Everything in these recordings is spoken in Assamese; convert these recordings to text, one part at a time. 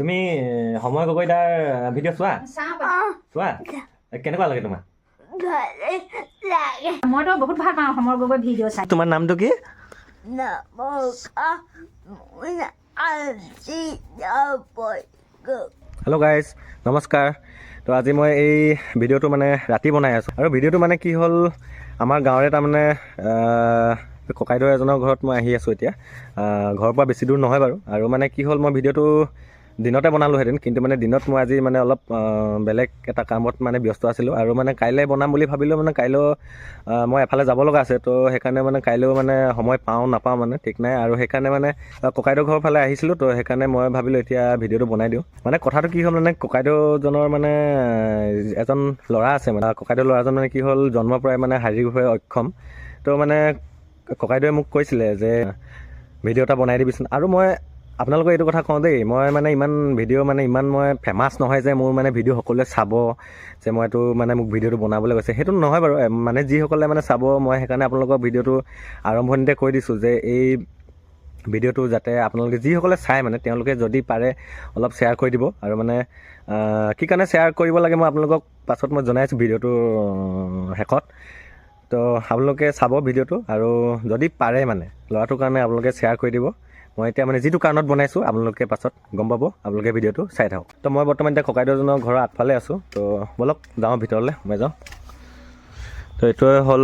তুমি সময় গগৈদাৰ ভিডিঅ' চোৱা চোৱা কেনেকুৱা লাগে তোমাৰ মইতো বহুত ভাল পাওঁ সময় গগৈ ভিডিঅ' চাই তোমাৰ নামটো কি হেল্ল' গাইজ নমস্কাৰ তো আজি মই এই ভিডিঅ'টো মানে ৰাতি বনাই আছোঁ আৰু ভিডিঅ'টো মানে কি হ'ল আমাৰ গাঁৱৰে তাৰমানে ককাইদেউ এজনৰ ঘৰত মই আহি আছোঁ এতিয়া ঘৰৰ পৰা বেছি দূৰ নহয় বাৰু আৰু মানে কি হ'ল মই ভিডিঅ'টো দিনতে বনালোঁহেঁতেন কিন্তু মানে দিনত মই আজি মানে অলপ বেলেগ এটা কামত মানে ব্যস্ত আছিলোঁ আৰু মানে কাইলৈ বনাম বুলি ভাবিলোঁ মানে কাইলৈ মই এফালে যাব লগা আছে তো সেইকাৰণে মানে কাইলৈও মানে সময় পাওঁ নাপাওঁ মানে ঠিক নাই আৰু সেইকাৰণে মানে ককাইদেউ ঘৰৰ ফালে আহিছিলোঁ তো সেইকাৰণে মই ভাবিলোঁ এতিয়া ভিডিঅ'টো বনাই দিওঁ মানে কথাটো কি হ'ল মানে ককাইদেউজনৰ মানে এজন ল'ৰা আছে মানে ককাইদেউ ল'ৰাজন মানে কি হ'ল জন্মৰ পৰাই মানে শাৰীৰিকভাৱে অক্ষম তো মানে ককাইদেউৱে মোক কৈছিলে যে ভিডিঅ' এটা বনাই দিবিচোন আৰু মই আপোনালোকে এইটো কথা কওঁ দেই মই মানে ইমান ভিডিঅ' মানে ইমান মই ফেমাছ নহয় যে মোৰ মানে ভিডিঅ' সকলোৱে চাব যে মই এইটো মানে মোক ভিডিঅ'টো বনাবলৈ কৈছে সেইটো নহয় বাৰু মানে যিসকলে মানে চাব মই সেইকাৰণে আপোনালোকক ভিডিঅ'টো আৰম্ভণিতে কৈ দিছোঁ যে এই ভিডিঅ'টো যাতে আপোনালোকে যিসকলে চায় মানে তেওঁলোকে যদি পাৰে অলপ শ্বেয়াৰ কৰি দিব আৰু মানে কি কাৰণে শ্বেয়াৰ কৰিব লাগে মই আপোনালোকক পাছত মই জনাইছোঁ ভিডিঅ'টো শেষত তো আপোনালোকে চাব ভিডিঅ'টো আৰু যদি পাৰে মানে ল'ৰাটোৰ কাৰণে আপোনালোকে শ্বেয়াৰ কৰি দিব মই এতিয়া মানে যিটো কাৰণত বনাইছোঁ আপোনালোকে পাছত গম পাব আপোনালোকে ভিডিঅ'টো চাই থাকক তো মই বৰ্তমান এতিয়া ককাইদেউজনৰ ঘৰৰ আগফালে আছোঁ তো ব'লক যাওঁ ভিতৰলৈ মই যাওঁ তো এইটোৱে হ'ল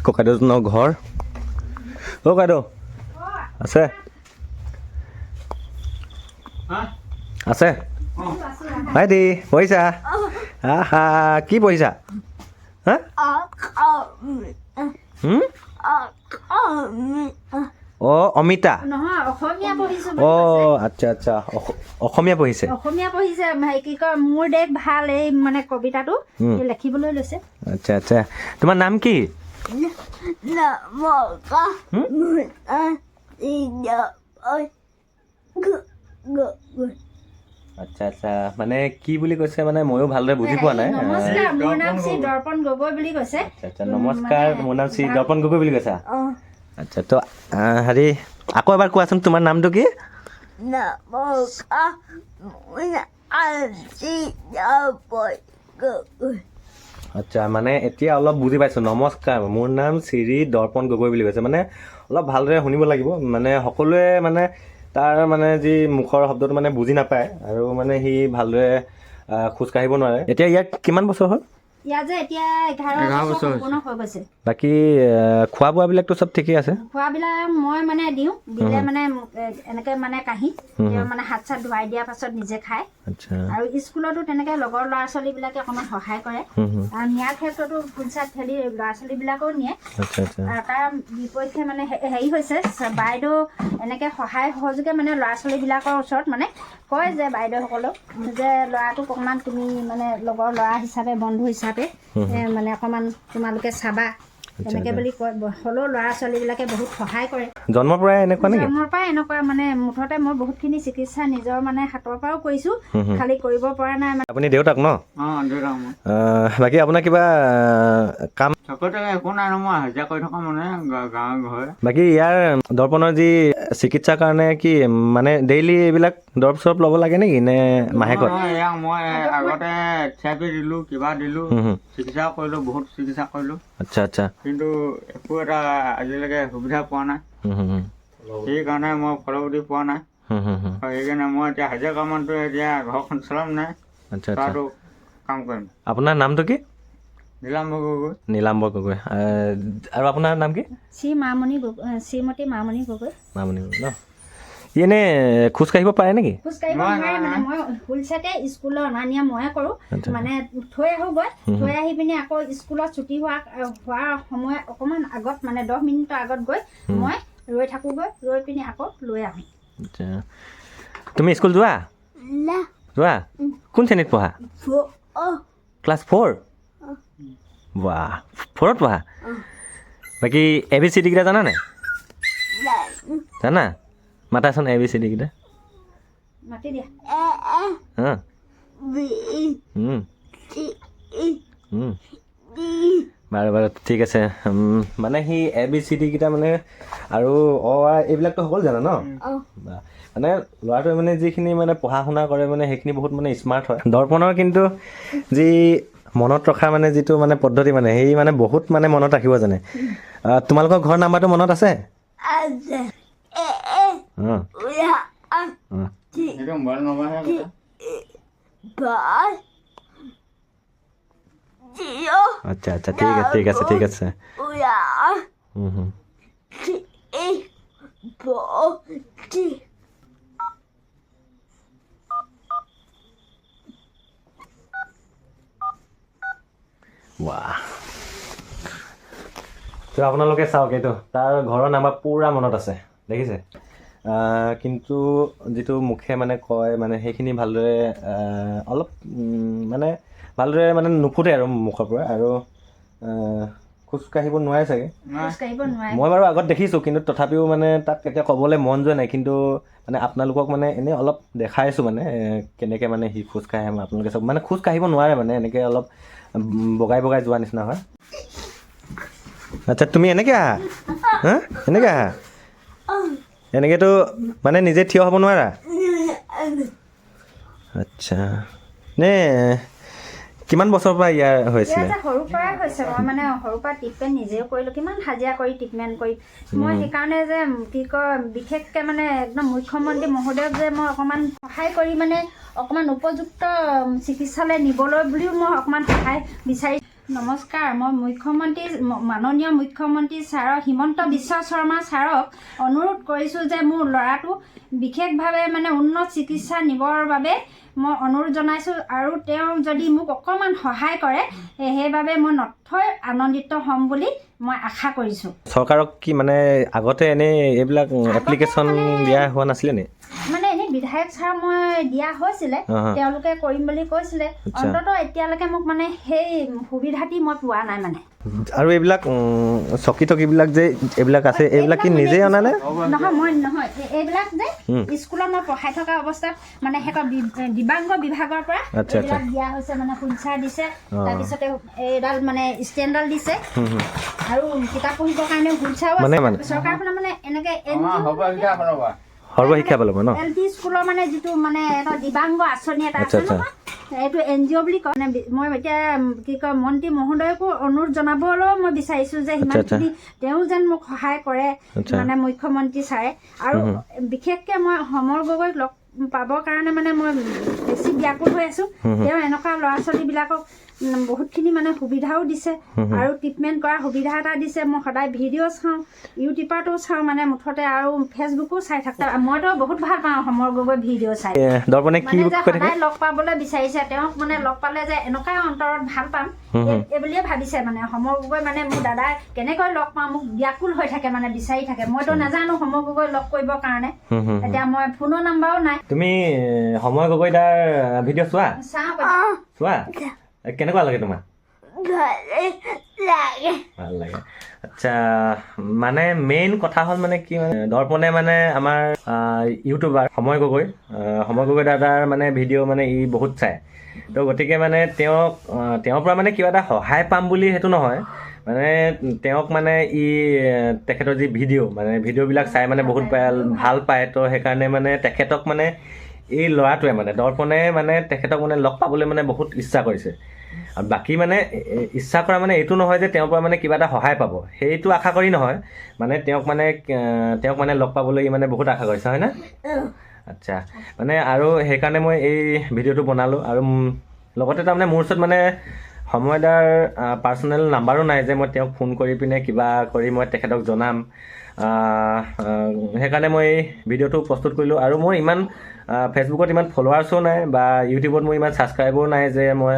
ককাইদেউজনৰ ঘৰ অ' ককাইদেউ আছে আছে ভাইটি পঢ়িছা হা কি পঢ়িছা হা অঁ অমিতা অঁ আচ্ছা আচ্ছা অসমীয়া পঢ়িছে কি কয় মোৰ দেশ ভাল এই মানে কবিতাটো লিখিবলৈ লৈছে আচ্ছা আচ্ছা তোমাৰ নাম কি আচ্ছা আচ্ছা মানে কি বুলি কৈছে মানে ময়ো ভালদৰে বুজি পোৱা নাই নমস্কাৰ মোৰ নাম শ্ৰী দৰ্পণ গগৈ বুলি কৈছে আচ্ছা নমস্কাৰ মোৰ নাম শ্ৰী দৰ্পণ গগৈ বুলি কৈছা আচ্ছা তো হেৰি আকৌ এবাৰ কোৱাচোন তোমাৰ নামটো কি আচ্ছা মানে এতিয়া অলপ বুজি পাইছোঁ নমস্কাৰ মোৰ নাম শ্ৰী দৰ্পণ গগৈ বুলি কৈছে মানে অলপ ভালদৰে শুনিব লাগিব মানে সকলোৱে মানে তাৰ মানে যি মুখৰ শব্দটো মানে বুজি নাপায় আৰু মানে সি ভালদৰে খোজকাঢ়িব নোৱাৰে এতিয়া ইয়াত কিমান বছৰ হ'ল ইয়াত যে এতিয়া 11 বছৰ সম্পূৰ্ণ হৈ গৈছে বাকী খোৱা বোৱাবিলাকতো চব ঠিকেই আছে খোৱাবিলাক মই মানে দিওঁ দিলে মানে এনেকৈ মানে কাঢ়ি মানে হাত চাত ধুৱাই দিয়াৰ পাছত নিজে খায় আৰু স্কুলতো তেনেকৈ লগৰ ল'ৰা ছোৱালীবিলাকে অকণমান সহায় কৰে আৰু নিয়াৰ ক্ষেত্ৰতো ফুলচাত ঠেলি ল'ৰা ছোৱালীবিলাকেও নিয়ে আৰু তাৰ বিপক্ষে মানে হেৰি হৈছে বাইদেউ এনেকৈ সহায় সহযোগে মানে ল'ৰা ছোৱালীবিলাকৰ ওচৰত মানে কয় যে বাইদেউসকলক যে ল'ৰাটোক অকণমান তুমি মানে লগৰ ল'ৰা হিচাপে বন্ধু হিচাপে মানে অকণমান তোমালোকে চাবা তেনেকৈ বুলি কয় হ'লেও ল'ৰা ছোৱালীবিলাকে বহুত সহায় কৰে জন্মৰ পৰাই এনেকুৱা নেকি জন্মৰ পৰাই এনেকুৱা মানে মুঠতে মই বহুতখিনি চিকিৎসা নিজৰ মানে হাতৰ পৰাও কৰিছোঁ খালি কৰিব পৰা নাই আপুনি দেউতাক ন বাকী আপোনাৰ কিবা কাম একো নাই মই হাজিৰা কৰি থকা মানে গাঁৱে ঘৰে বাকী ইয়াৰ দৰ্পণৰ যি চিকিৎসাৰ কাৰণে কি মানে ডেইলি এইবিলাক দৰৱ চৰৱ ল'ব লাগে নেকি নে মাহেকত মই আগতে থেৰাপি দিলোঁ কিবা দিলোঁ চিকিৎসা কৰিলোঁ বহুত চিকিৎসা কৰিলোঁ আচ্ছা আচ্ছা কিন্তু একো এটা আজিলৈকে সুবিধা পোৱা নাই সেইকাৰণে মই ফলৱতী পোৱা নাই সেইকাৰণে মই এতিয়া হাজিৰা কামতো এতিয়া ঘৰখন চলাম নাই আচ্ছা আচ্ছা কাম কৰিম আপোনাৰ নামটো কি নীলাম্বৰ গগৈ নীলাম্বৰ গগৈ আৰু আপোনাৰ নাম কি শ্ৰীমতী মামণি গগৈ মামণি গগৈ ন ই এনেই খোজকাঢ়িব পাৰে নেকি খোজকাঢ়িব নোৱাৰে মানে মই ফুলচাতে স্কুলৰ অনা নিয়া ময়ে কৰোঁ মানে থৈ আহোঁগৈ থৈ আহি পিনি আকৌ স্কুলত ছুটি হোৱাৰ সময় অকণমান আগত মানে 10 মিনিটৰ আগত গৈ মই ৰৈ থাকোঁগৈ ৰৈ পিনি আকৌ লৈ আহোঁ আচ্ছা তুমি স্কুল যোৱা যোৱা কোন শ্ৰেণীত পঢ়া ক্লাছ 4 বাহ 4ত পঢ়া বাকী ABCD কেইটা জানা নাই জানা মাতাচোন ABCD কেইটা মাতি দিয়া বাৰু বাৰু ঠিক আছে। মানে সি ABCD কেইটা মানে আৰু অ আ এইবিলাকতো সকলো জানে ন? বা, মানে ল'ৰাটোৱে মানে যিখিনি মানে পঢ়া শুনা কৰে মানে সেইখিনি বহুত মানে স্মাৰ্ট হয়। দৰ্পণৰ কিন্তু যি মনত ৰখা মানে যিটো মানে পদ্ধতি মানে সেই মানে বহুত মানে মনত ৰাখিব জানে। তোমালোকৰ ঘৰ নাম্বাৰটো মনত আছে? সেইটো মোবাইল নম্বৰহে কথা। আচ্ছা আচ্ছা ঠিক আছে ঠিক আছে ঠিক আছে। ৱাহ, তো আপোনালোকে চাওক এইটো তাৰ ঘৰৰ নাম্বাৰ পূৰা মনত আছে দেখিছে। কিন্তু যিটো মুখে মানে কয় মানে সেইখিনি ভালদৰে অলপ মানে ভালদৰে মানে নুফুটে আৰু মুখৰ পৰা। আৰু খোজকাঢ়িব নোৱাৰে চাগে। খোজকাঢ়িব নোৱাৰে। মই বাৰু আগত দেখিছোঁ, কিন্তু তথাপিও মানে তাক এতিয়া ক'বলৈ মন যোৱা নাই। কিন্তু মানে আপোনালোকক মানে এনেই অলপ দেখাইছোঁ মানে কেনেকৈ মানে সি খোজকাঢ়ে। আপোনালোকে চব মানে খোজকাঢ়িব নোৱাৰে মানে এনেকৈ অলপ বগাই বগাই যোৱা নিচিনা হয়। আচ্ছা তুমি এনেকৈ আহা? হা এনেকৈ আহা? এনেকৈতো মানে নিজে থিয় হ'ব নোৱাৰা? আচ্ছা, নে কিমান বছৰৰ পৰা ইয়াৰ হৈছিলে? সৰুৰ পৰাই হৈছে। মই মানে সৰুৰ পৰা ট্ৰিটমেণ্ট নিজেও কৰিলোঁ, কিমান হাজিৰা কৰি ট্ৰিটমেণ্ট কৰি। মই সেইকাৰণে যে কি কয় বিশেষকৈ মানে একদম মুখ্যমন্ত্ৰী মহোদয়ক যে মই অকণমান সহায় কৰি মানে অকণমান উপযুক্ত চিকিৎসালয় নিবলৈ বুলিও মই অকণমান সহায় বিচাৰি। নমস্কাৰ, মই মাননীয় মুখ্যমন্ত্ৰী ছাৰক হিমন্ত বিশ্ব শৰ্মা ছাৰক অনুৰোধ কৰিছোঁ যে মোৰ ল'ৰাটো বিশেষভাৱে মানে উন্নত চিকিৎসা নিবৰ বাবে মই অনুৰোধ জনাইছোঁ। আৰু তেওঁ যদি মোক অকণমান সহায় কৰে সেইবাবে মই নথৈ আনন্দিত হ'ম বুলি মই আশা কৰিছোঁ। চৰকাৰক কি মানে আগতে এনেই এইবিলাক এপ্লিকেশ্যন দিয়া হোৱা নাছিলে নি? মানে এনেই বিধায়ক ছাৰ মই দিয়া হৈছিলে, তেওঁলোকে কৰিম বুলি কৈছিলে। অন্ততঃ এতিয়ালৈকে মোক মানে সেই সুবিধাটি মই পোৱা নাই মানে। আৰু এইবিলাক চকী টকীবিলাক যে এইবিলাক আছে এইবিলাক কি নিজেই অনানে? নহয় এইবিলাক যে স্কুলত মই পঢ়াই থকা অৱস্থাত মানে সিহঁতৰ দিব্যাংগ বিভাগৰ পৰা এইবিলাক দিয়া হৈছে। মানে হুইলচাৰ দিছে, তাৰপিছতে এইডাল মানে ষ্টেণ্ডডাল দিছে, আৰু কিতাপ পঢ়িবৰ কাৰণে হুইলচাৰো আছে। চৰকাৰৰ পৰা মানে এনেকৈ সৰ্বশিক্ষা পালো ন? LP স্কুলৰ মানে যিটো মানে এটা দিব্যাংগ আঁচনি এটা আছে নহয়, এইটো NGO বুলি কয়। মই এতিয়া কি কয় মন্ত্ৰী মহোদয়কো অনুৰোধ জনাবলৈও মই বিচাৰিছোঁ যে সিমানখিনি তেওঁ যেন মোক সহায় কৰে মানে মুখ্যমন্ত্ৰী ছাৰে। আৰু বিশেষকৈ মই সমৰ গগৈক লগ পাবৰ কাৰণে মানে মই বেছি ব্যাকুল হৈ আছোঁ। তেওঁ এনেকুৱা ল'ৰা ছোৱালীবিলাকক বহুতখিনি মানে সুবিধাও দিছে আৰু ট্ৰিটমেণ্ট কৰাৰ সুবিধা এটা দিছে। মই সদায় ভিডিঅ' চাওঁ, ইউটিউবতো চাওঁ, মানে মুঠতে আৰু ফেচবুকো চাই থাকোঁ। মইতো বহুত ভাল পাওঁ সমৰ গগৈ ভিডিঅ' চাই। দৰ্পণে কি মানে যে সদায় লগ পাবলৈ বিচাৰিছে, তেওঁক মানে লগ পালে যে এনেকুৱা অন্তৰত ভাল পাম এই বুলিয়ে ভাবিছে। মানে সমৰ গগৈ মানে মোৰ দাদাই কেনেকৈ লগ পাওঁ মোক ব্যাকুল হৈ থাকে, মানে বিচাৰি থাকে। মইতো নাজানো সমৰ গগৈ লগ কৰিবৰ কাৰণে। এতিয়া মই ফোনৰ নাম্বাৰো নাই। তুমি সময় গগৈ দাৰ ভিডিঅ' চোৱা? চাওঁ। কেনেকুৱা লাগে তোমাৰ? ভাল লাগে। আচ্ছা, মানে মেইন কথা হ'ল মানে কি মানে দৰ্পণে মানে আমাৰ ইউটিউবাৰ সময় গগৈ দাদাৰ মানে ভিডিঅ' মানে ই বহুত চায়। তো গতিকে মানে তেওঁৰ পৰা মানে কিবা এটা সহায় পাম বুলি সেইটো নহয়, মানে তেওঁক মানে তেখেতৰ যি ভিডিঅ'বিলাক চাই মানে বহুত ভাল পায়। তো সেইকাৰণে মানে তেখেতক মানে এই ল'ৰাটোৱে মানে দৰ্পণে মানে তেখেতক মানে লগ পাবলৈ মানে বহুত ইচ্ছা কৰিছে। আৰু বাকী মানে ইচ্ছা কৰা মানে এইটো নহয় যে তেওঁৰ পৰা মানে কিবা এটা সহায় পাব, সেইটো আশা কৰি নহয়। মানে তেওঁক মানে লগ পাবলৈ মানে বহুত আশা কৰিছে, হয় না? আচ্ছা, মানে আৰু সেইকাৰণে মই এই ভিডিঅ'টো বনালোঁ। আৰু লগতে তাৰমানে মোৰ ওচৰত মানে সময়দাৰ পাৰ্চনেল নাম্বাৰো নাই যে মই তেওঁক ফোন কৰি পিনে কিবা কৰি মই তেখেতক জনাম। সেইকাৰণে মই এই ভিডিঅ'টো প্ৰস্তুত কৰিলোঁ। আৰু মই ইমান ফেচবুকত ইমান ফলোৱাৰ্ছো নাই বা ইউটিউবত মোৰ ইমান ছাবস্ক্ৰাইবাৰো নাই যে মই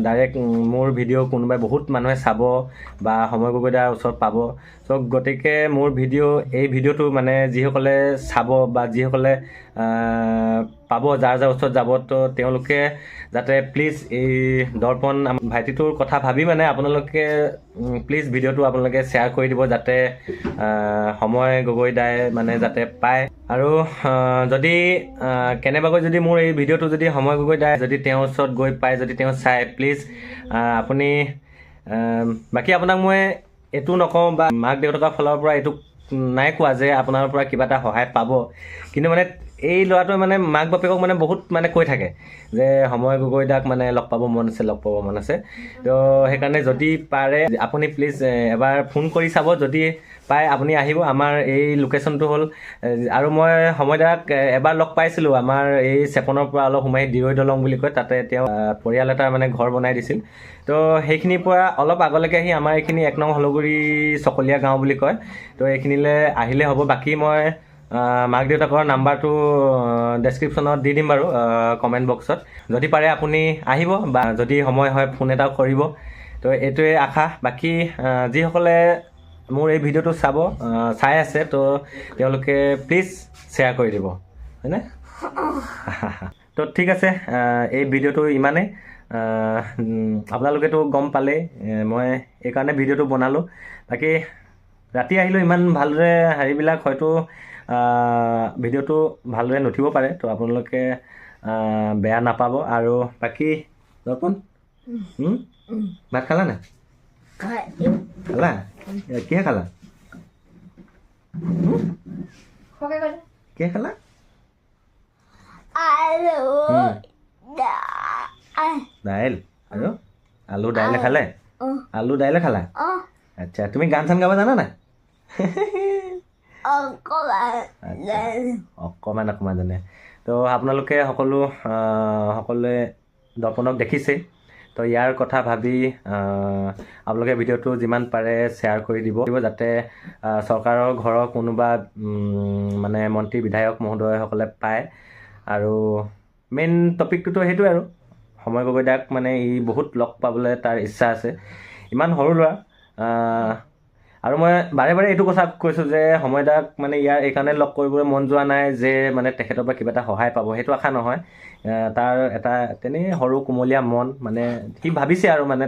ডাইৰেক্ট মোৰ ভিডিঅ' কোনোবাই বহুত মানুহে চাব বা সময় গগৈ দাৰ ওচৰত পাব। চ' গতিকে মোৰ এই ভিডিঅ'টো মানে যিসকলে চাব বা যিসকলে পাব, যাৰ ওচৰত যাব, তো তেওঁলোকে যাতে প্লিজ এই দৰ্পণ ভাইটিটোৰ কথা ভাবি মানে আপোনালোকে প্লিজ ভিডিঅ'টো আপোনালোকে শ্বেয়াৰ কৰি দিব, যাতে সময় গগৈ দাই মানে যাতে পায়। আৰু যদি কেনেবাকৈ যদি মোৰ এই ভিডিঅ'টো যদি সময় গগৈ দাই যদি তেওঁৰ ওচৰত গৈ পায়, যদি তেওঁ চায়, প্লিজ আপুনি বাকী আপোনাক মই এইটো নকওঁ বা মাক দেউতাকৰ ফালৰ পৰা এইটো নাই কোৱা যে আপোনাৰ পৰা কিবা এটা সহায় পাব, কিন্তু মানে এই ল'ৰাটোৱে মানে মাক বাপেকক মানে বহুত মানে কৈ থাকে যে সময় গগৈ দাক মানে লগ পাব মন আছে, লগ পাব মন আছে। তো সেইকাৰণে যদি পাৰে আপুনি প্লিজ এবাৰ ফোন কৰি চাব, যদি পায় আপুনি আহিব। আমাৰ এই লোকেশ্যনটো হ'ল, আৰু মই সময় দাক এবাৰ লগ পাইছিলোঁ আমাৰ এই চেপনৰ পৰা অলপ সোমাই দিৰৈ দলং বুলি কয়, তাতে তেওঁ পৰিয়াল এটাৰ মানে ঘৰ বনাই দিছিল। তো সেইখিনিৰ পৰা অলপ আগলৈকে আহি আমাৰ এইখিনি 1 নং হলগুৰি চকলীয়া গাঁও বুলি কয়। তো এইখিনিলৈ আহিলে হ'ব। বাকী মই মাক দেউতাকৰ নাম্বাৰটো ডেছক্ৰিপশ্যনত দি দিম বাৰু, কমেণ্ট বক্সত। যদি পাৰে আপুনি আহিব, বা যদি সময় হয় ফোন এটাও কৰিব। তো এইটোৱে আশা। বাকী যিসকলে মোৰ এই ভিডিঅ'টো চাই আছে, তো তেওঁলোকে প্লিজ শ্বেয়াৰ কৰি দিব, হয়নে? তো ঠিক আছে, এই ভিডিঅ'টো ইমানেই। আপোনালোকেতো গম পালেই, মই এইকাৰণে ভিডিঅ'টো বনালোঁ। বাকী ৰাতি আহিলেও ইমান ভালদৰে হেৰিবিলাক হয়তো ভিডিঅ'টো ভালদৰে নুঠিব পাৰে, তো আপোনালোকে বেয়া নাপাব। আৰু বাকী দৰ্পণ, ভাত খালা নাই? খালা? কিহে খালা? কিহে খালা? দাইল আৰু আলু দাইলে খালে? আলু দাইলে খালা? আচ্ছা, তুমি গান চান গাব জানা নাই? অকণমান জানে। তো আপোনালোকে সকলোৱে দৰ্পণক দেখিছেই। তো ইয়াৰ কথা ভাবি আপোনালোকে ভিডিঅ'টো যিমান পাৰে শ্বেয়াৰ কৰি দিব, যাতে চৰকাৰৰ ঘৰৰ কোনোবা মানে মন্ত্ৰী বিধায়ক মহোদয়সকলে পায়। আৰু মেইন টপিকটোতো সেইটোৱে আৰু, সময় গগৈ দাক মানে ই বহুত লগ পাবলৈ তাৰ ইচ্ছা আছে, ইমান সৰু ল'ৰা। আৰু মই বাৰে বাৰে এইটো কথা কৈছোঁ যে সময় দাক মানে ইয়াৰ এইকাৰণে লগ কৰিবলৈ মন যোৱা নাই যে মানে তেখেতৰ পৰা কিবা এটা সহায় পাব, সেইটো আশা নহয়। তাৰ এটা তেনেই সৰু কোমলীয়া মন, মানে সি ভাবিছে আৰু মানে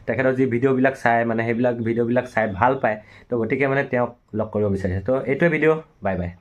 তেখেতৰ যি ভিডিঅ'বিলাক চাই, মানে সেইবিলাক ভিডিঅ'বিলাক চাই ভাল পায়। তো গতিকে মানে তেওঁক লগ কৰিব বিচাৰিছে। তো এইটোৱে ভিডিঅ', বাই বাই।